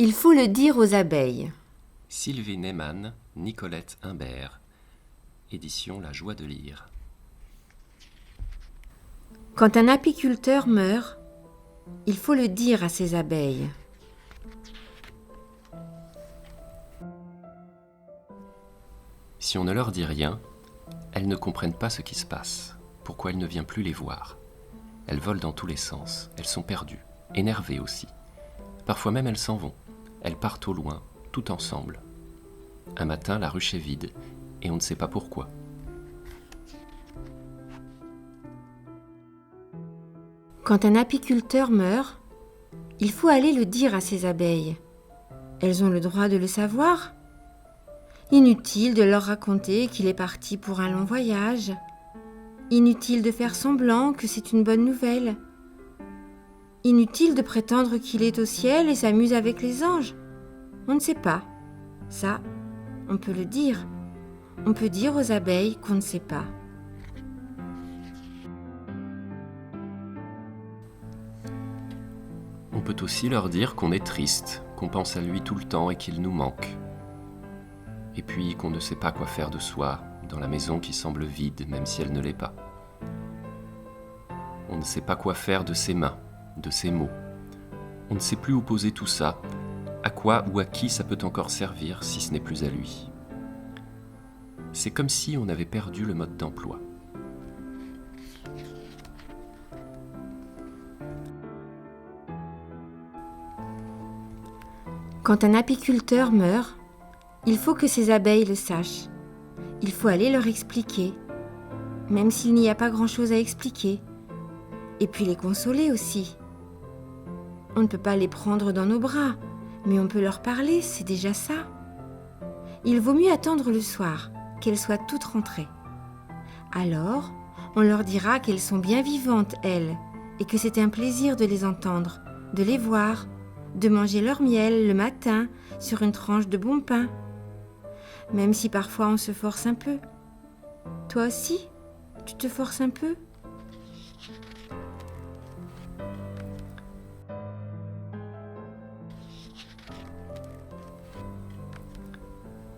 Il faut le dire aux abeilles. Sylvie Neyman, Nicolette Imbert. Édition La Joie de lire. Quand un apiculteur meurt, il faut le dire à ses abeilles. Si on ne leur dit rien, elles ne comprennent pas ce qui se passe, pourquoi il ne vient plus les voir. Elles volent dans tous les sens, elles sont perdues, énervées aussi. Parfois même elles s'en vont, elles partent au loin, tout ensemble. Un matin, la ruche est vide, et on ne sait pas pourquoi. Quand un apiculteur meurt, il faut aller le dire à ses abeilles. Elles ont le droit de le savoir. Inutile de leur raconter qu'il est parti pour un long voyage. Inutile de faire semblant que c'est une bonne nouvelle. Inutile de prétendre qu'il est au ciel et s'amuse avec les anges. On ne sait pas. Ça, on peut le dire. On peut dire aux abeilles qu'on ne sait pas. On peut aussi leur dire qu'on est triste, qu'on pense à lui tout le temps et qu'il nous manque. Et puis qu'on ne sait pas quoi faire de soi dans la maison qui semble vide, même si elle ne l'est pas. On ne sait pas quoi faire de ses mains, de ses mots. On ne sait plus où poser tout ça, à quoi ou à qui ça peut encore servir si ce n'est plus à lui. C'est comme si on avait perdu le mode d'emploi. Quand un apiculteur meurt, il faut que ses abeilles le sachent. Il faut aller leur expliquer, même s'il n'y a pas grand-chose à expliquer. Et puis les consoler aussi. On ne peut pas les prendre dans nos bras, mais on peut leur parler, c'est déjà ça. Il vaut mieux attendre le soir, qu'elles soient toutes rentrées. Alors, on leur dira qu'elles sont bien vivantes, elles, et que c'est un plaisir de les entendre, de les voir, de manger leur miel le matin sur une tranche de bon pain. Même si parfois on se force un peu. Toi aussi, tu te forces un peu ?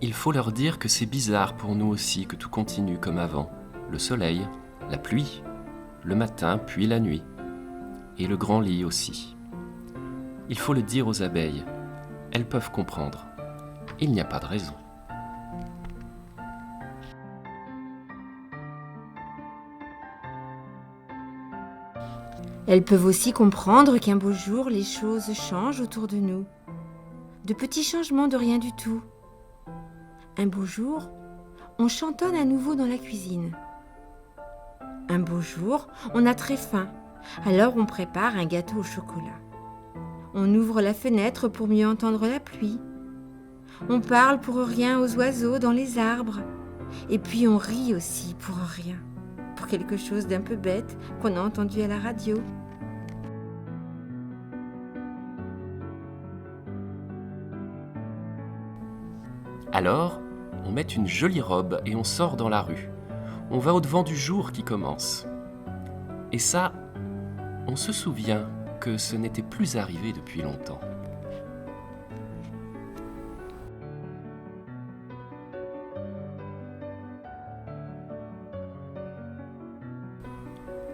Il faut leur dire que c'est bizarre pour nous aussi que tout continue comme avant. Le soleil, la pluie, le matin puis la nuit. Et le grand lit aussi. Il faut le dire aux abeilles. Elles peuvent comprendre. Il n'y a pas de raison. Elles peuvent aussi comprendre qu'un beau jour, les choses changent autour de nous. De petits changements de rien du tout. Un beau jour, on chantonne à nouveau dans la cuisine. Un beau jour, on a très faim, alors on prépare un gâteau au chocolat. On ouvre la fenêtre pour mieux entendre la pluie. On parle pour rien aux oiseaux dans les arbres. Et puis on rit aussi pour rien, pour quelque chose d'un peu bête qu'on a entendu à la radio. Alors, on met une jolie robe et on sort dans la rue. On va au-devant du jour qui commence. Et ça, on se souvient que ce n'était plus arrivé depuis longtemps.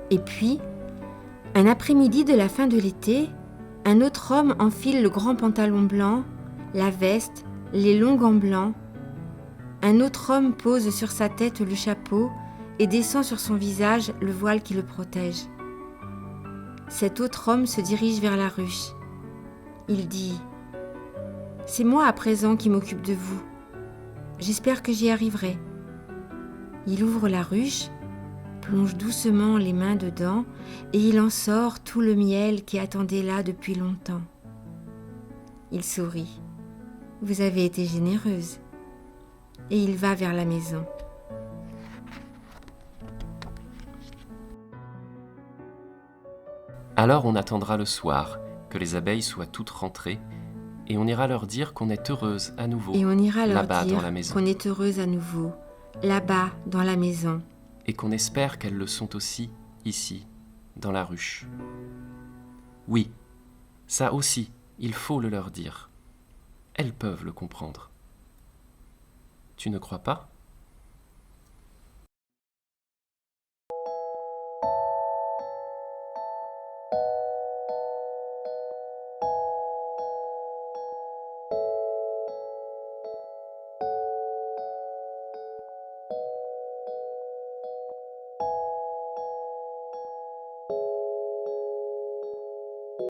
Et puis, un après-midi de la fin de l'été, un autre homme enfile le grand pantalon blanc, la veste, les longs gants blancs. Un autre homme pose sur sa tête le chapeau et descend sur son visage le voile qui le protège. Cet autre homme se dirige vers la ruche. Il dit « C'est moi à présent qui m'occupe de vous. J'espère que j'y arriverai. » Il ouvre la ruche, plonge doucement les mains dedans et il en sort tout le miel qui attendait là depuis longtemps. Il sourit. « Vous avez été généreuse. » Et il va vers la maison. Alors on attendra le soir, que les abeilles soient toutes rentrées, et on ira leur dire qu'on est heureuse à nouveau, Et on ira leur là-bas dire dans la maison, qu'on est heureuse à nouveau, là-bas dans la maison. et qu'on espère qu'elles le sont aussi ici, dans la ruche. Oui, ça aussi, il faut le leur dire. elles peuvent le comprendre. Tu ne crois pas ?